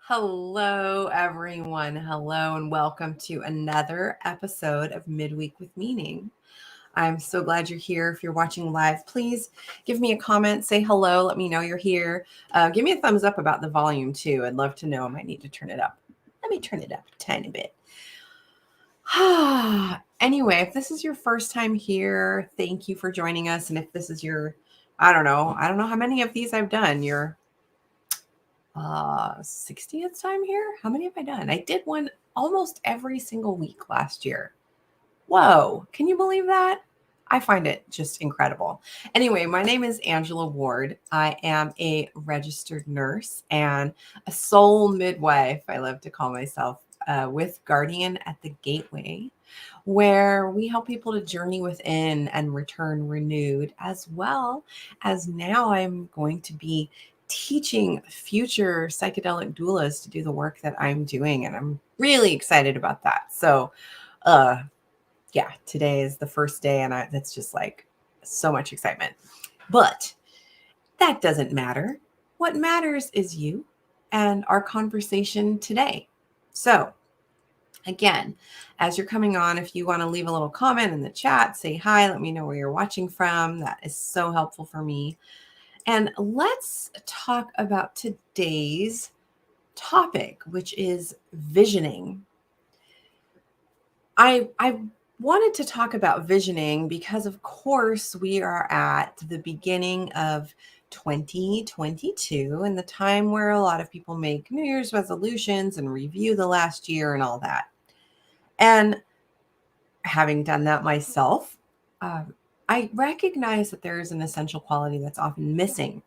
Hello, everyone. Hello, and welcome to another episode of Midweek with Meaning. I'm so glad you're here. If you're watching live, please give me a comment, say hello, let me know you're here. Give me a thumbs up about the volume, too. I'd love to know. I might need to turn it up. Let me turn it up a tiny bit. Anyway, if this is your first time here, thank you for joining us. And if this is your, I don't know how many of these I've done. Your 60th time here. How many have I done? I did one almost every single week last year. Whoa, can you believe that? I find it just incredible. Anyway, my name is Angela Ward. I am a registered nurse and a soul midwife, I love to call myself, with Guardian at the Gateway, where we help people to journey within and return renewed, as well as now I'm going to be teaching future psychedelic doulas to do the work that I'm doing. And I'm really excited about that. So, yeah, today is the first day, and that's just like so much excitement. But that doesn't matter. What matters is you and our conversation today. So, again, as you're coming on, if you want to leave a little comment in the chat, say hi, let me know where you're watching from. That is so helpful for me. And let's talk about today's topic, which is visioning. I wanted to talk about visioning because, of course, we are at the beginning of 2022 and the time where a lot of people make New Year's resolutions and review the last year and all that. And having done that myself, I recognize that there is an essential quality that's often missing,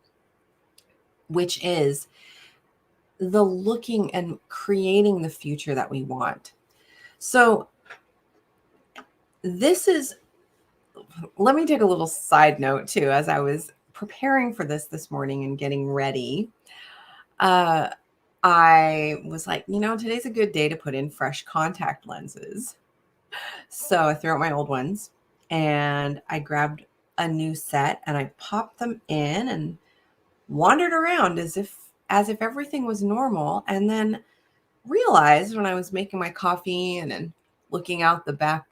which is the looking and creating the future that we want. So let me take a little side note too. As I was preparing for this morning and getting ready, I was like, today's a good day to put in fresh contact lenses. So I threw out my old ones and I grabbed a new set and I popped them in and wandered around as if everything was normal, and then realized when I was making my coffee and then looking out the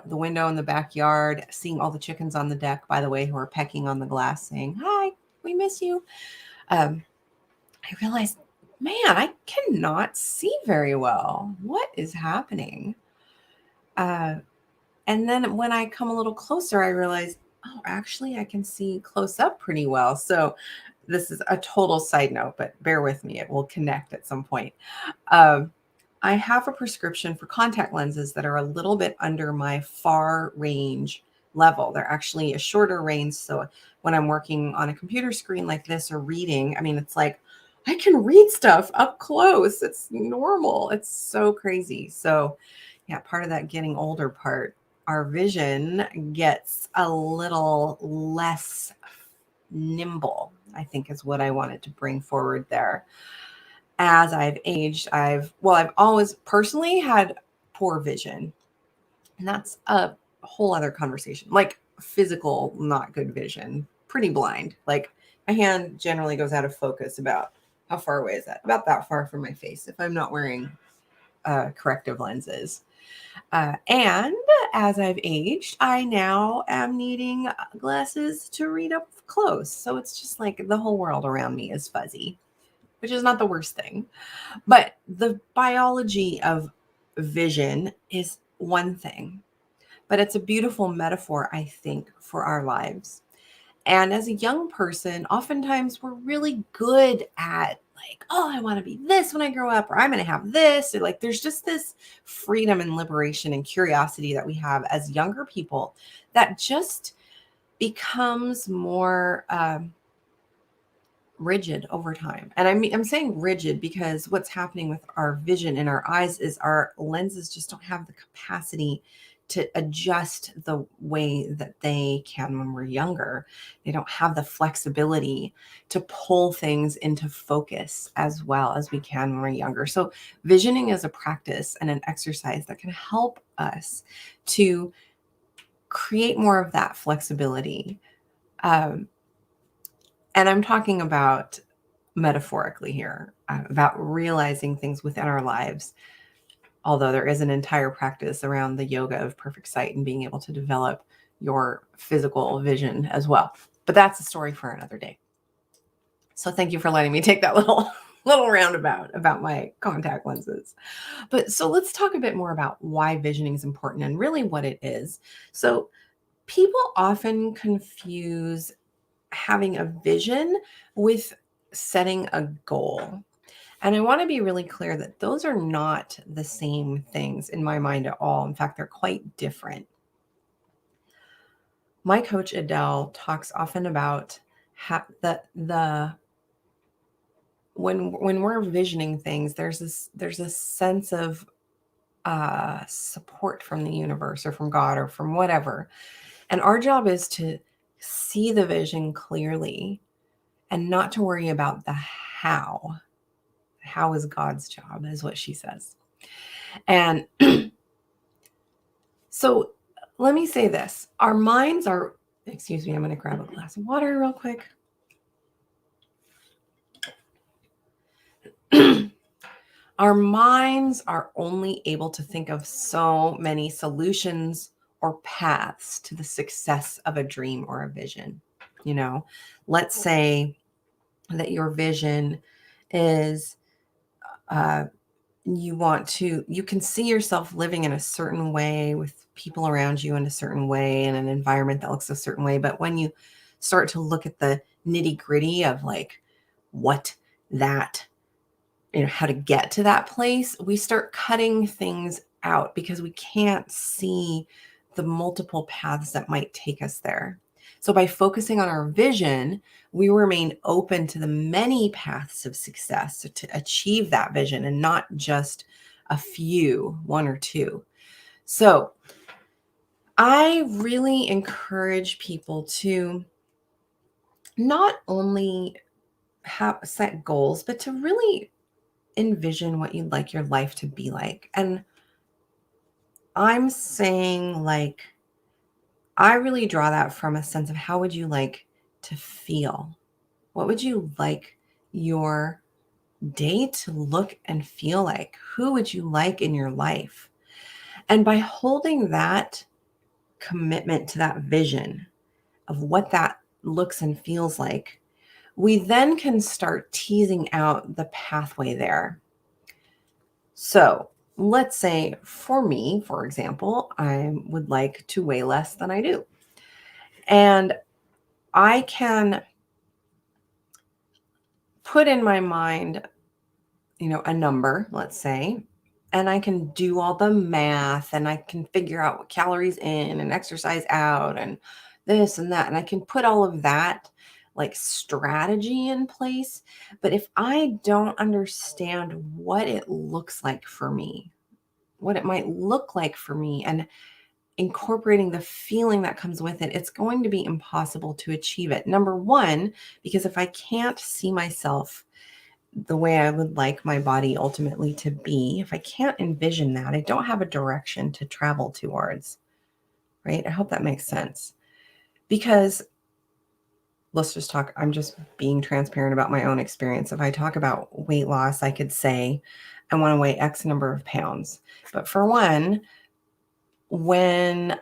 window in the backyard, seeing all the chickens on the deck, by the way, who are pecking on the glass saying, "Hi, we miss you." I realized, man, I cannot see very well. What is happening? And then when I come a little closer, I realized, oh, actually, I can see close up pretty well. So this is a total side note, but bear with me. It will connect at some point. I have a prescription for contact lenses that are a little bit under my far range level. They're actually a shorter range. So when I'm working on a computer screen like this or reading, it's like I can read stuff up close. It's normal. It's so crazy. So yeah, part of that getting older part, our vision gets a little less nimble, I think is what I wanted to bring forward there. As I've aged, I've always personally had poor vision. And that's a whole other conversation. Like physical, not good vision, pretty blind. Like my hand generally goes out of focus about how far away is that? About that far from my face if I'm not wearing corrective lenses. And as I've aged, I now am needing glasses to read up close. So it's just like the whole world around me is fuzzy, which is not the worst thing. But the biology of vision is one thing, but it's a beautiful metaphor, I think, for our lives. And as a young person, oftentimes we're really good at like, oh, I want to be this when I grow up, or I'm going to have this. Or like, there's just this freedom and liberation and curiosity that we have as younger people that just becomes more rigid over time. And I'm saying rigid because what's happening with our vision in our eyes is our lenses just don't have the capacity to adjust the way that they can when we're younger. They don't have the flexibility to pull things into focus as well as we can when we're younger. So visioning is a practice and an exercise that can help us to create more of that flexibility. And I'm talking about metaphorically here, about realizing things within our lives. Although there is an entire practice around the yoga of perfect sight and being able to develop your physical vision as well. But that's a story for another day. So thank you for letting me take that little roundabout about my contact lenses. But so let's talk a bit more about why visioning is important and really what it is. So people often confuse having a vision with setting a goal. And I want to be really clear that those are not the same things in my mind at all. In fact, they're quite different. My coach Adele talks often about the when we're visioning things, there's a sense of support from the universe or from God or from whatever. And our job is to see the vision clearly and not to worry about the how. How is God's job, is what she says. And so let me say this. Our minds are, excuse me, I'm going to grab a glass of water real quick. Our minds are only able to think of so many solutions or paths to the success of a dream or a vision. You know, let's say that your vision is you can see yourself living in a certain way with people around you in a certain way in an environment that looks a certain way. But when you start to look at the nitty gritty of like what that, how to get to that place, we start cutting things out because we can't see the multiple paths that might take us there. So by focusing on our vision, we remain open to the many paths of success to achieve that vision and not just a few, one or two. So I really encourage people to not only set goals, but to really envision what you'd like your life to be like. And I'm saying, like, I really draw that from a sense of how would you like to feel? What would you like your day to look and feel like? Who would you like in your life? And by holding that commitment to that vision of what that looks and feels like, we then can start teasing out the pathway there. So let's say for me, for example, I would like to weigh less than I do. And I can put in my mind, a number, let's say, and I can do all the math and I can figure out what calories in and exercise out and this and that. And I can put all of that like strategy in place. But if I don't understand what it looks like for me, what it might look like for me, and incorporating the feeling that comes with it, it's going to be impossible to achieve it. Number one, because if I can't see myself the way I would like my body ultimately to be, if I can't envision that, I don't have a direction to travel towards, right? I hope that makes sense. Because let's just talk, I'm just being transparent about my own experience. If I talk about weight loss, I could say I want to weigh X number of pounds. But for one, when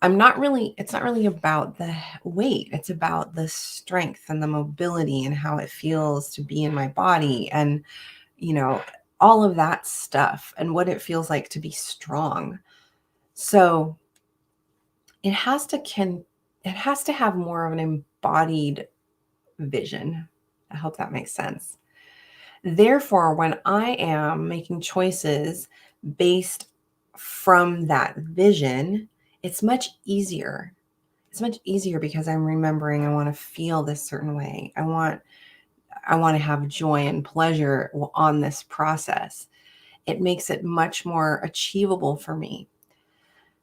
it's not really about the weight. It's about the strength and the mobility and how it feels to be in my body and, all of that stuff and what it feels like to be strong. So it has to have more of an embodied vision. I hope that makes sense. Therefore, when I am making choices based from that vision, it's much easier. It's much easier because I'm remembering I want to feel this certain way. I want to have joy and pleasure on this process. It makes it much more achievable for me.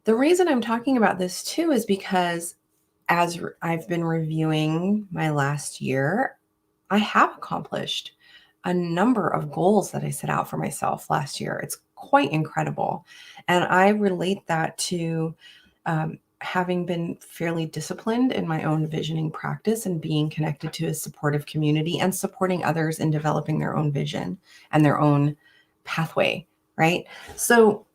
The reason I'm talking about this too is because as I've been reviewing my last year, I have accomplished a number of goals that I set out for myself last year. It's quite incredible. And I relate that to having been fairly disciplined in my own visioning practice and being connected to a supportive community and supporting others in developing their own vision and their own pathway, right? So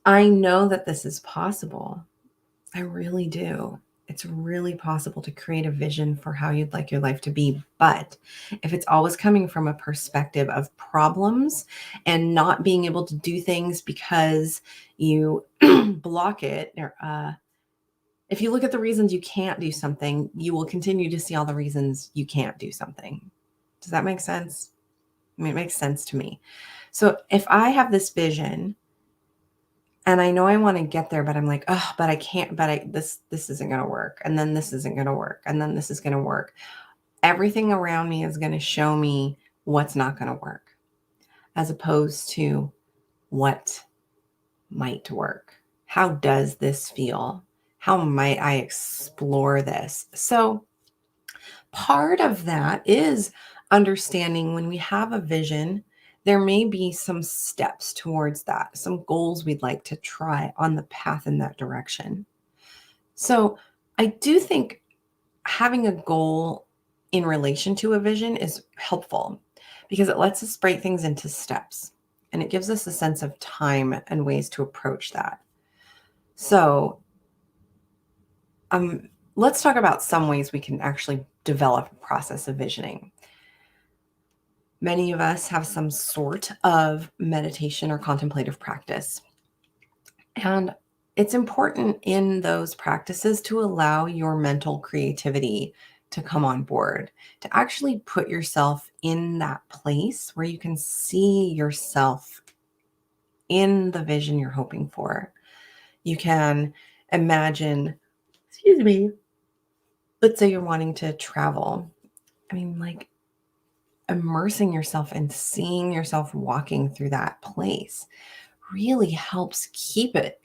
I know that this is possible. I really do. It's really possible to create a vision for how you'd like your life to be. But if it's always coming from a perspective of problems and not being able to do things because you block it, or if you look at the reasons you can't do something, you will continue to see all the reasons you can't do something. Does that make sense? I mean, it makes sense to me. So if I have this vision and I know I want to get there, but I'm like, oh, but I can't, this isn't going to work. And then this isn't going to work. And then this is going to work. Everything around me is going to show me what's not going to work, as opposed to what might work. How does this feel? How might I explore this? So part of that is understanding when we have a vision, there may be some steps towards that, some goals we'd like to try on the path in that direction. So I do think having a goal in relation to a vision is helpful because it lets us break things into steps and it gives us a sense of time and ways to approach that. So let's talk about some ways we can actually develop a process of visioning. Many of us have some sort of meditation or contemplative practice. And it's important in those practices to allow your mental creativity to come on board, to actually put yourself in that place where you can see yourself in the vision you're hoping for. You can imagine, excuse me, let's say you're wanting to travel. I mean, like immersing yourself and seeing yourself walking through that place really helps keep it.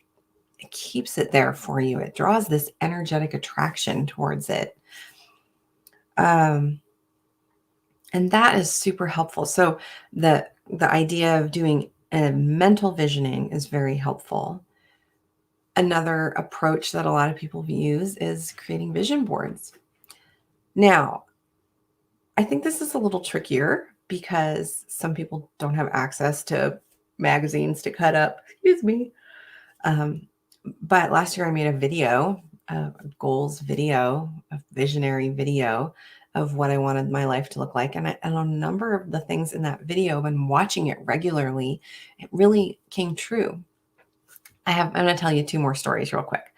It keeps it there for you. It draws this energetic attraction towards it. And that is super helpful. So the idea of doing a mental visioning is very helpful. Another approach that a lot of people use is creating vision boards. Now, I think this is a little trickier because some people don't have access to magazines to cut up. Excuse me. But last year I made a video, a goals video, a visionary video of what I wanted my life to look like. And a number of the things in that video, when watching it regularly, it really came true. I'm going to tell you two more stories real quick.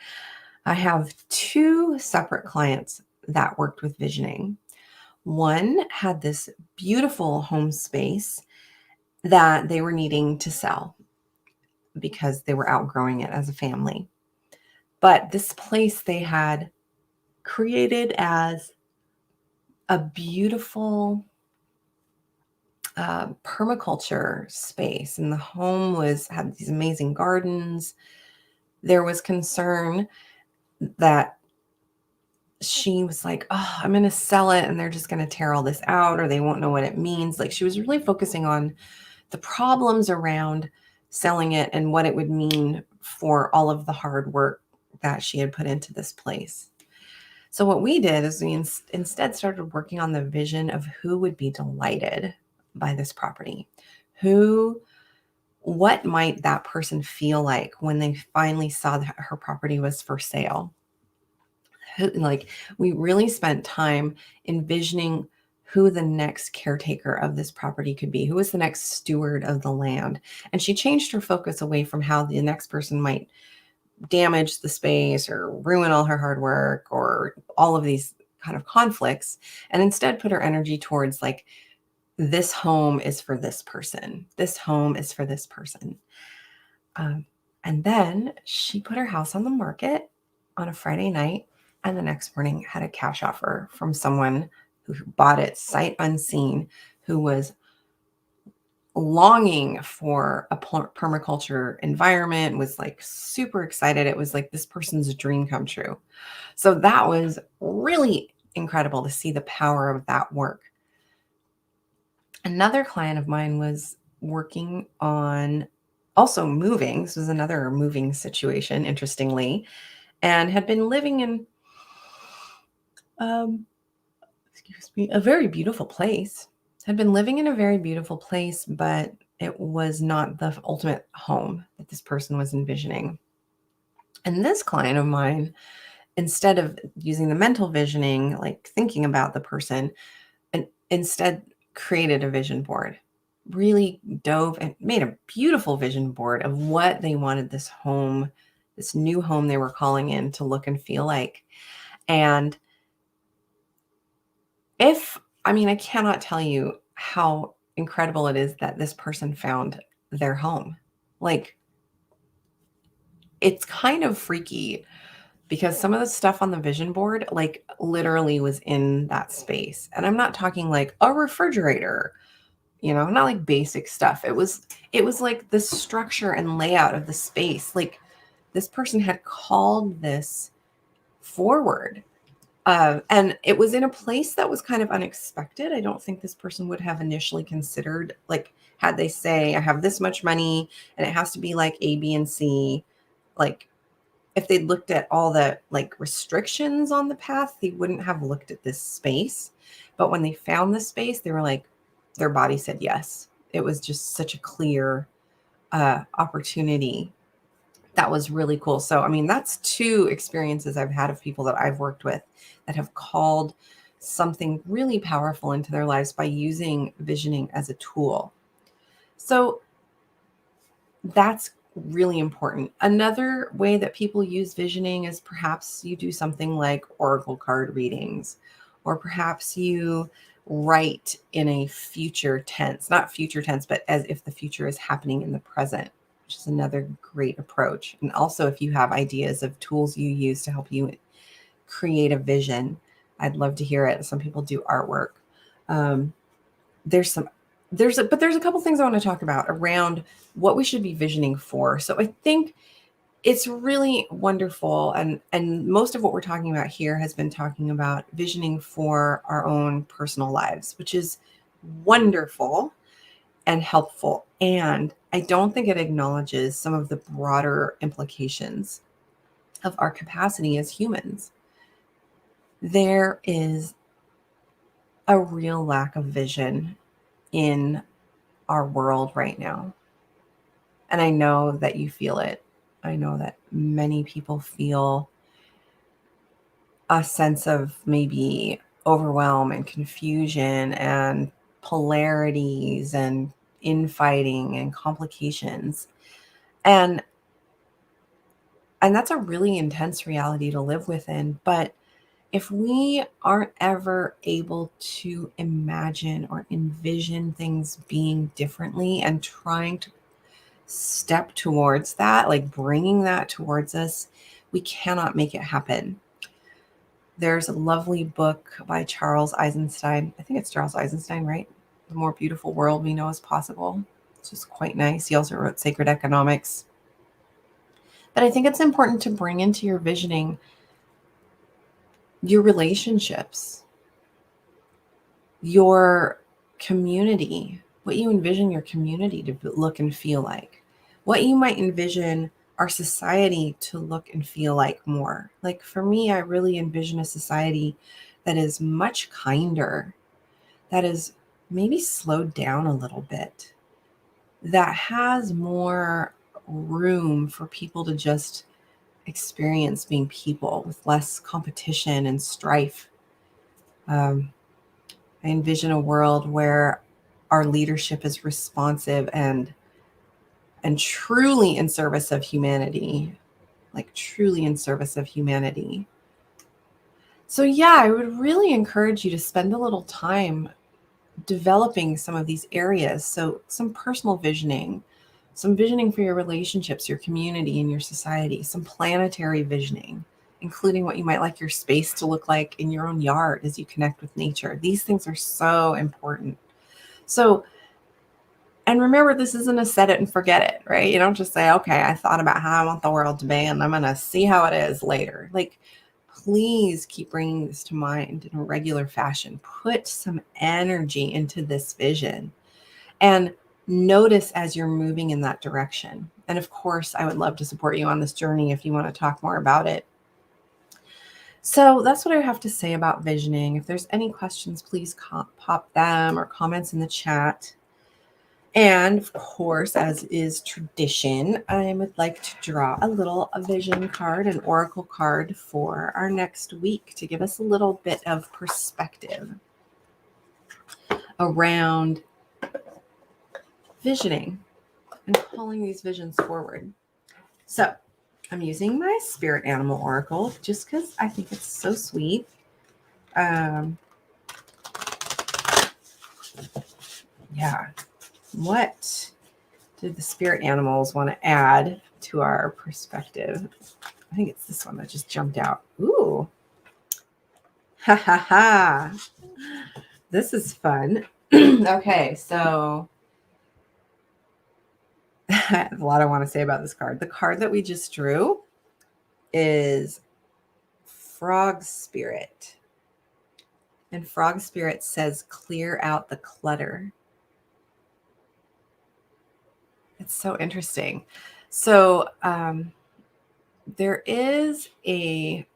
I have two separate clients that worked with visioning. One had this beautiful home space that they were needing to sell because they were outgrowing it as a family. But this place they had created as a beautiful permaculture space, and the home had these amazing gardens. There was concern that she was like, oh, I'm going to sell it and they're just going to tear all this out or they won't know what it means. Like she was really focusing on the problems around selling it and what it would mean for all of the hard work that she had put into this place. So what we did is we instead started working on the vision of who would be delighted by this property. What might that person feel like when they finally saw that her property was for sale? Like we really spent time envisioning who the next caretaker of this property could be, who was the next steward of the land. And she changed her focus away from how the next person might damage the space or ruin all her hard work or all of these kind of conflicts, and instead put her energy towards like, this home is for this person. This home is for this person. And then she put her house on the market on a Friday night, and the next morning had a cash offer from someone who bought it sight unseen, who was longing for a permaculture environment, was like super excited. It was like this person's dream come true. So that was really incredible to see the power of that work. Another client of mine was working on also moving. This was another moving situation, interestingly, and had been living in, um, excuse me, a very beautiful place. Had been living in a very beautiful place, but it was not the ultimate home that this person was envisioning. And this client of mine, instead of using the mental visioning, like thinking about the person, and instead created a vision board, really dove and made a beautiful vision board of what they wanted this home, this new home they were calling in, to look and feel like. And I cannot tell you how incredible it is that this person found their home. Like, it's kind of freaky because some of the stuff on the vision board, like, literally was in that space. And I'm not talking like a refrigerator, not like basic stuff. It was like the structure and layout of the space. Like, this person had called this forward. And it was in a place that was kind of unexpected. I don't think this person would have initially considered, like, had they say, I have this much money and it has to be like A, B, and C. Like, if they'd looked at all the like restrictions on the path, they wouldn't have looked at this space. But when they found the space, they were like, their body said yes. It was just such a clear opportunity. That was really cool. So, that's two experiences I've had of people that I've worked with that have called something really powerful into their lives by using visioning as a tool. So that's really important. Another way that people use visioning is perhaps you do something like oracle card readings, or perhaps you write in a future tense, not future tense, but as if the future is happening in the present, which is another great approach. And also, if you have ideas of tools you use to help you create a vision, I'd love to hear it. Some people do artwork. Um, there's a couple things I want to talk about around what we should be visioning for. So I think it's really wonderful, and most of what we're talking about here has been talking about visioning for our own personal lives, which is wonderful and helpful. And I don't think it acknowledges some of the broader implications of our capacity as humans. There is a real lack of vision in our world right now. And I know that you feel it. I know that many people feel a sense of maybe overwhelm and confusion and polarities and infighting and complications. And that's a really intense reality to live within. But if we aren't ever able to imagine or envision things being differently and trying to step towards that, like bringing that towards us, we cannot make it happen. There's a lovely book by Charles Eisenstein. I think it's Charles Eisenstein, right? The More Beautiful World We Know Is Possible. It's just quite nice. He also wrote Sacred Economics. But I think it's important to bring into your visioning your relationships, your community, what you envision your community to look and feel like, what you might envision our society to look and feel like more. Like, for me, I really envision a society that is much kinder, that is maybe slowed down a little bit, that has more room for people to just experience being people with less competition and strife. I envision a world where our leadership is responsive and truly in service of humanity, like truly in service of humanity. So yeah, I would really encourage you to spend a little time developing some of these areas. So some personal visioning, some visioning for your relationships, your community, and your society, some planetary visioning, including what you might like your space to look like in your own yard as you connect with nature. These things are so important. So, and remember, this isn't a set it and forget it, right? You don't just say, okay, I thought about how I want the world to be, and I'm going to see how it is later. Like, please keep bringing this to mind in a regular fashion. Put some energy into this vision. And notice as you're moving in that direction. And of course, I would love to support you on this journey if you want to talk more about it. So that's what I have to say about visioning. If there's any questions, please pop them or comments in the chat. And of course, as is tradition, I would like to draw a little vision card, an oracle card for our next week to give us a little bit of perspective around visioning and calling these visions forward. So I'm using my spirit animal oracle just because I think it's so sweet. Yeah. What did the spirit animals want to add to our perspective? I think it's this one that just jumped out. Ooh. Ha ha ha. This is fun. Okay, so I have a lot I want to say about this card. The card that we just drew is Frog Spirit. And Frog Spirit says, clear out the clutter. It's so interesting. So there is a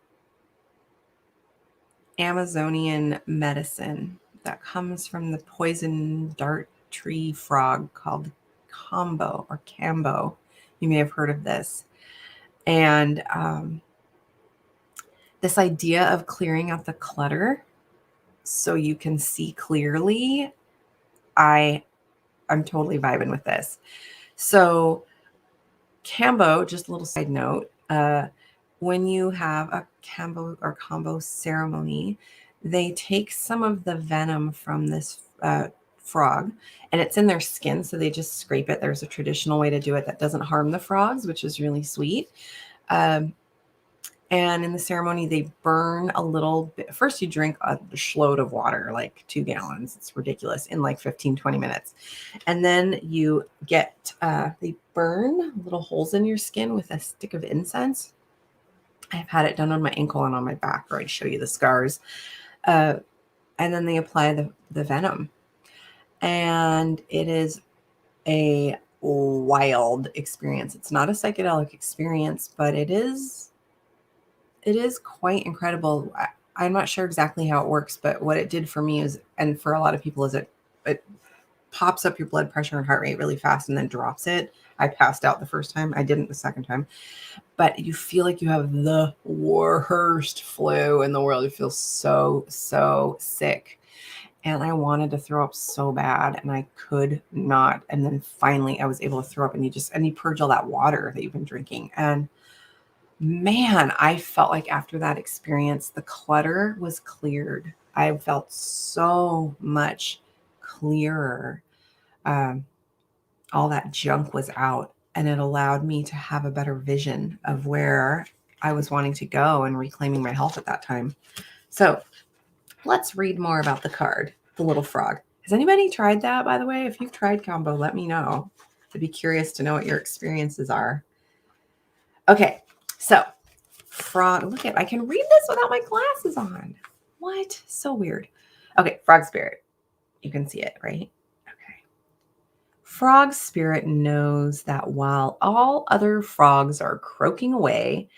Amazonian medicine that comes from the poison dart tree frog called Combo or Cambo. You may have heard of this. And this idea of clearing out the clutter so you can see clearly, I'm totally vibing with this. So Cambo, just a little side note, when you have a Cambo or combo ceremony, they take some of the venom from this frog and it's in their skin. So they just scrape it. There's a traditional way to do it that doesn't harm the frogs, which is really sweet. And in the ceremony, they burn a little bit. First, you drink a shload of water, like 2 gallons. It's ridiculous, in like 15, 20 minutes. And then you get, they burn little holes in your skin with a stick of incense. I've had it done on my ankle and on my back, or I'd show you the scars. And then they apply the venom. And it is a wild experience. It's not a psychedelic experience, but it is quite incredible. I'm not sure exactly how it works, but what it did for me is, and for a lot of people, is it pops up your blood pressure and heart rate really fast and then drops it. I passed out the first time. I didn't the second time. But you feel like you have the worst flu in the world. You feel so, so sick. And I wanted to throw up so bad and I could not. And then finally I was able to throw up, and you purge all that water that you've been drinking. And man, I felt like after that experience, the clutter was cleared. I felt so much clearer. All that junk was out, and it allowed me to have a better vision of where I was wanting to go and reclaiming my health at that time. So let's read more about the card, the little frog. Has anybody tried that, by the way? If you've tried Combo, let me know. I'd be curious to know what your experiences are. Okay. So, frog, look at, I can read this without my glasses on. What? So weird. Okay, Frog Spirit. You can see it, right? Okay. Frog Spirit knows that while all other frogs are croaking away,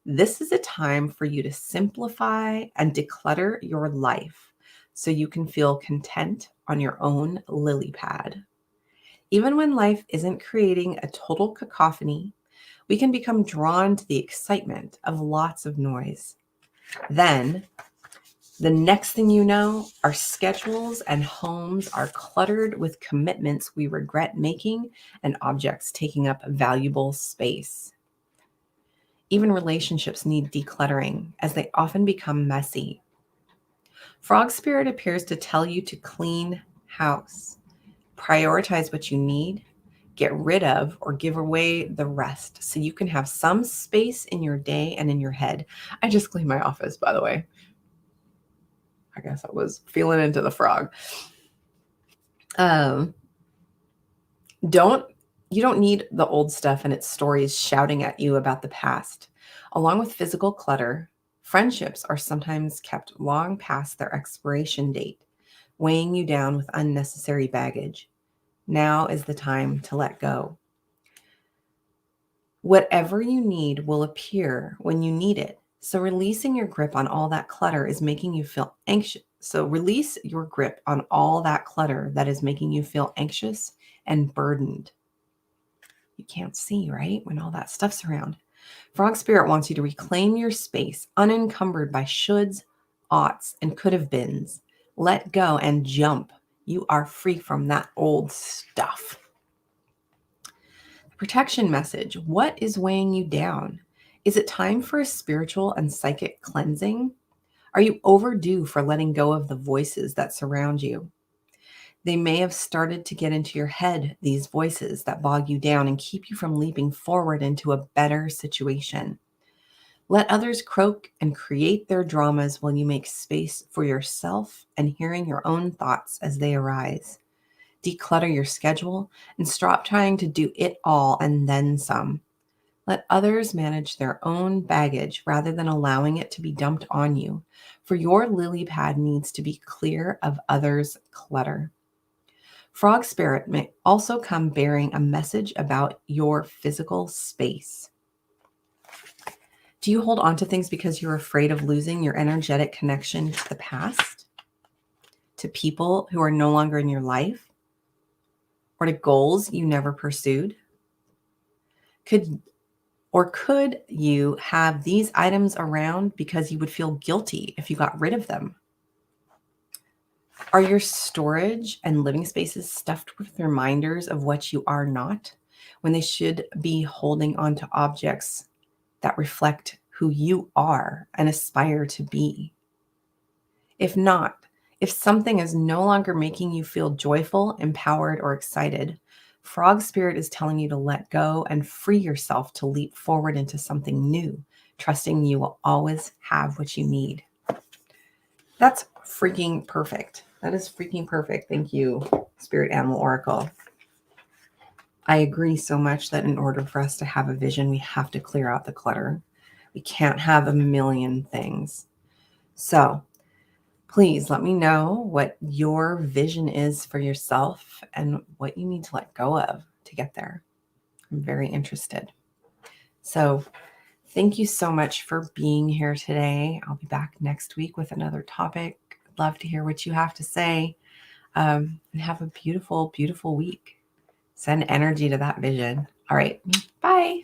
this is a time for you to simplify and declutter your life so you can feel content on your own lily pad. Even when life isn't creating a total cacophony, we can become drawn to the excitement of lots of noise. Then, the next thing you know, our schedules and homes are cluttered with commitments we regret making and objects taking up valuable space. Even relationships need decluttering, as they often become messy. Frog Spirit appears to tell you to clean house, prioritize what you need, get rid of or give away the rest so you can have some space in your day and in your head. I just cleaned my office, by the way. I guess I was feeling into the frog. You don't need the old stuff and its stories shouting at you about the past. Along with physical clutter, friendships are sometimes kept long past their expiration date, weighing you down with unnecessary baggage. Now is the time to let go. Whatever you need will appear when you need it. So releasing your grip on all that clutter is making you feel anxious. So release your grip on all that clutter that is making you feel anxious and burdened. You can't see, right? When all that stuff's around. Frog Spirit wants you to reclaim your space unencumbered by shoulds, oughts, and could have beens. Let go and jump. You are free from that old stuff. Protection message. What is weighing you down? Is it time for a spiritual and psychic cleansing? Are you overdue for letting go of the voices that surround you? They may have started to get into your head, these voices that bog you down and keep you from leaping forward into a better situation. Let others croak and create their dramas while you make space for yourself and hearing your own thoughts as they arise. Declutter your schedule and stop trying to do it all and then some. Let others manage their own baggage rather than allowing it to be dumped on you, for your lily pad needs to be clear of others' clutter. Frog Spirit may also come bearing a message about your physical space. Do you hold on to things because you're afraid of losing your energetic connection to the past, to people who are no longer in your life, or to goals you never pursued? Could you have these items around because you would feel guilty if you got rid of them? Are your storage and living spaces stuffed with reminders of what you are not, when they should be holding on to objects that reflect who you are and aspire to be? If not, if something is no longer making you feel joyful, empowered, or excited, Frog Spirit is telling you to let go and free yourself to leap forward into something new, trusting you will always have what you need. That's freaking perfect. That is freaking perfect. Thank you, Spirit Animal Oracle. I agree so much that in order for us to have a vision, we have to clear out the clutter. We can't have a million things. So please let me know what your vision is for yourself and what you need to let go of to get there. I'm very interested. So thank you so much for being here today. I'll be back next week with another topic. I'd love to hear what you have to say. And have a beautiful, beautiful week. Send energy to that vision. All right. Bye.